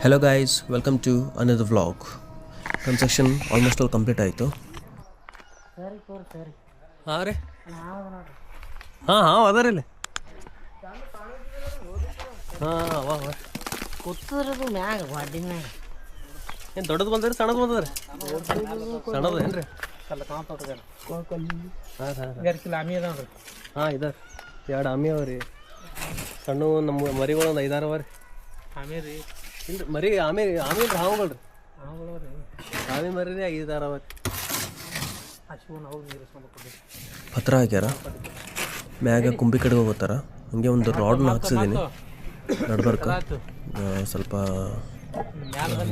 Hello guys, welcome to another vlog. Construction almost all complete ಆಯಿತು. ಹಾಂ ರೀ ಹಾಂ ಅದರಿಲ್ಲ ಹಾಂ ಕೂತರದು ಮ್ಯಾಗ ವಾಡಿನ ಏನು ದೊಡ್ಡದು ಬಂದ್ರಿ ಸಣ್ಣದು ಬಂದದ್ರಿ ಸಣ್ಣದು ಏನು ರೀ ಹಾಂ ಇದಾರೆ ಎರಡು ಆಮಿ ಅವ ರೀ ಸಣ್ಣ ನಮ್ಮ ಮರಿಗಳು ಒಂದು 5-6 ಅವ ರೀ ಆಮೇ ರೀ ಇಲ್ಲ ಮರಿ ಆಮಿ ಆಮಿ ರೀ ಹಾವುಗಳು ರೀ ಆಮಿ ಮರಿ ರೀ 5-6 ಅವ ರೀ ಪತ್ರ ಹಾಕ್ಯಾರ ಮ್ಯಾಗ ಕುಂಬಿ ಕಡೆಗೆ ಹೋಗ್ತಾರ ಹಂಗೆ ಒಂದು ರಾಡ್ನ ಹಾಕ್ಸಿದ್ದೀನಿ ನಡ್ಬರ್ಕ ಸ್ವಲ್ಪ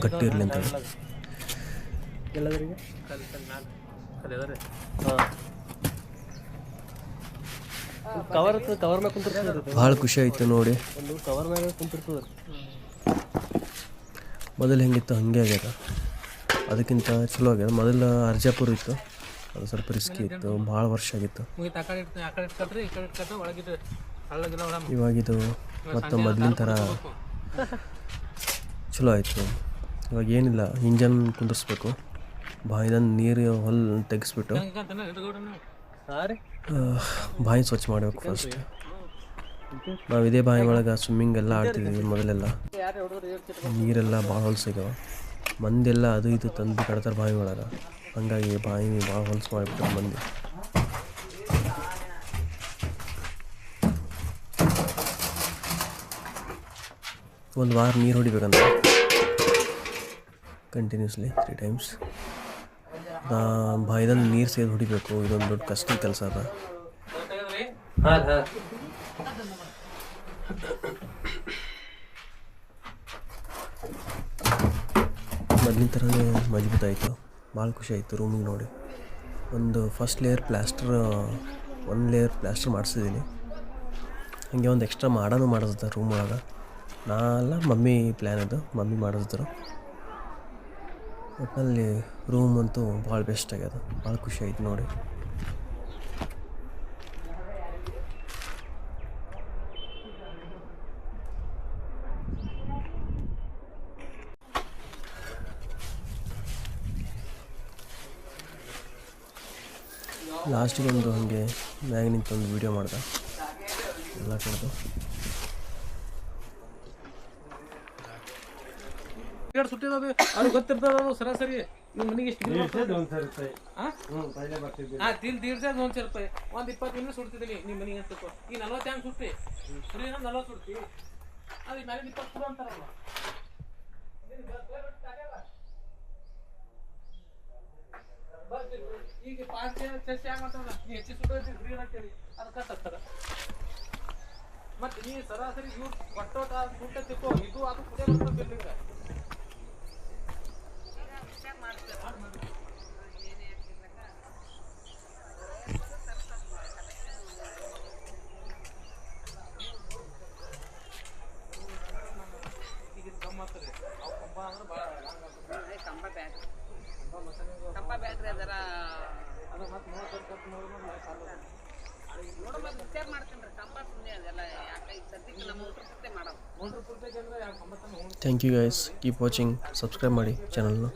ಗಟ್ಟಿ ಇರಲಿ ಅಂತ ಎಲ್ಲದರಿಗೆ ಕವರ್ ಮ್ಯಾಗ ಕುಂತಿರ್ತದೆ ಭಾಳ ಖುಷಿ ಆಯ್ತು ನೋಡಿ ಒಂದು ಕವರ್ ಮ್ಯಾಗ ಕುಂತಿರ್ತದೆ ಮೊದಲು ಹೆಂಗಿತ್ತು ಹಂಗೆ ಆಗ್ಯದ ಅದಕ್ಕಿಂತ ಚಲೋ ಆಗ್ಯದ ಮೊದಲು ಅರ್ಜಾಪುರ ಇತ್ತು ಅದು ಸ್ವಲ್ಪ ರಿಸ್ಕಿ ಇತ್ತು ಭಾಳ ವರ್ಷ ಆಗಿತ್ತು ಇವಾಗಿದು ಮತ್ತು ಮೊದಲಿನ ಥರ ಚಲೋ ಆಯಿತು ಇವಾಗ ಏನಿಲ್ಲ ಇಂಜನ್ ಕುಂದಿಸ್ಬೇಕು ಬಾಯಿದಂದು ನೀರು ಹೊಲ್ಲು ತೆಗೆಸ್ಬಿಟ್ಟು ಬಾಯಿ ಸ್ವಚ್ಛ ಮಾಡಬೇಕು ಫಸ್ಟ್ ನಾವು ಇದೇ ಬಾಯಿ ಒಳಗೆ ಸ್ವಿಮ್ಮಿಂಗ್ ಎಲ್ಲ ಆಡ್ತಿದ್ವಿ ಮೊದಲೆಲ್ಲ ನೀರೆಲ್ಲ ಭಾಳ ಹೊಲ್ಸಾಗ್ಯಾವ ಮಂದೆಲ್ಲ ಅದು ಇದು ತಂದು ಕಡ್ತಾರೆ ಬಾವಿ ಒಳಗೆ ಹಾಗಾಗಿ ಬಾಯಿ ಭಾಳ ಹೊಲ್ಸು ಮಾಡಿಬಿಟ್ರೆ ಮಂದಿ ಒಂದು ವಾರ ನೀರು ಹೊಡಿಬೇಕಂತ ಕಂಟಿನ್ಯೂಸ್ಲಿ 3 times ಬಾಯಿದಲ್ಲಿ ನೀರು ಸೇರಿ ಹೊಡಿಬೇಕು ಇದೊಂದು ದೊಡ್ಡ ಕಷ್ಟ ಕೆಲಸ ಅದ ಮೊದಲಿನ ಥರನೇ ಮಜಬೂತ್ ಆಯಿತು ಭಾಳ ಖುಷಿ ಆಯಿತು ರೂಮಿಗೆ ನೋಡಿ ಒಂದು first layer plaster 1 layer plaster ಮಾಡಿಸಿದ್ದೀನಿ ಹಾಗೆ ಒಂದು ಎಕ್ಸ್ಟ್ರಾ ಮಾಡಿಸ್ದೆ ರೂಮ್ ಒಳಗೆ ನಾ ಅಲ್ಲ ಮಮ್ಮಿ ಪ್ಲ್ಯಾನ್ ಅದು ಮಮ್ಮಿ ಮಾಡಿಸಿದ್ರು ಒಟ್ಟಿನಲ್ಲಿ ರೂಮ್ ಅಂತೂ ಭಾಳ ಬೆಸ್ಟ್ ಆಗ್ಯದ ಭಾಳ ಖುಷಿ ಆಯ್ತು ನೋಡಿ ಲಾಸ್ಟಿಗೆ ಒಂದು ಹಾಗೆ ಮ್ಯಾಗ ನಿಂತೊಂದು ವೀಡಿಯೋ ಮಾಡ್ದೆ ಎಲ್ಲ ಕಡೆದು ಸುಟ್ಟಿರೋದು ಅವ್ರಿಗೆ ಗೊತ್ತಿರ್ತದ ಅದು ಸರಾಸರಿ ನಿಮ್ಮ ಮನೆಗೆ ಎಷ್ಟು ದೀಡ್ಸೆ 100 ರೂಪಾಯಿ ಒಂದು 20 ಮಿನಿಟ್ ಸುಡ್ತಿದ್ದೀನಿ ನಿಮ್ಮ ಮನೆಗೆ ಅಂತ ಈ 40 ಹ್ಯಾಂಗ ಸುಟ್ಟಿ ಸುರಿ 40 ಸುಡ್ತಿ ಅದು ಮೇಲೆ 20 ಸುಡು ಅಂತಾರಲ್ಲ ಈಗ 5 ಚೆಸ್ಟ್ ಹ್ಯಾಂಗ ಮಾಡ್ತಾರಲ್ಲ ನೀ ಹೆಚ್ಚು ಸುಡೋದು ಗ್ರೀನ್ ಅಂತೇಳಿ ಅದಕ್ಕೆ ತರ್ತಾರ ಮತ್ತೆ ನೀ ಸರಾಸರಿ ಇವ್ರು ಒಟ್ಟೋಟ ಸುಟ್ಟ ತಿಕ್ಕೋ ಇದು ಅದು ಕುಡಿಯೋ building thank you guys keep watching subscribe ಮಾಡಿ ಚಾನಲ್ನ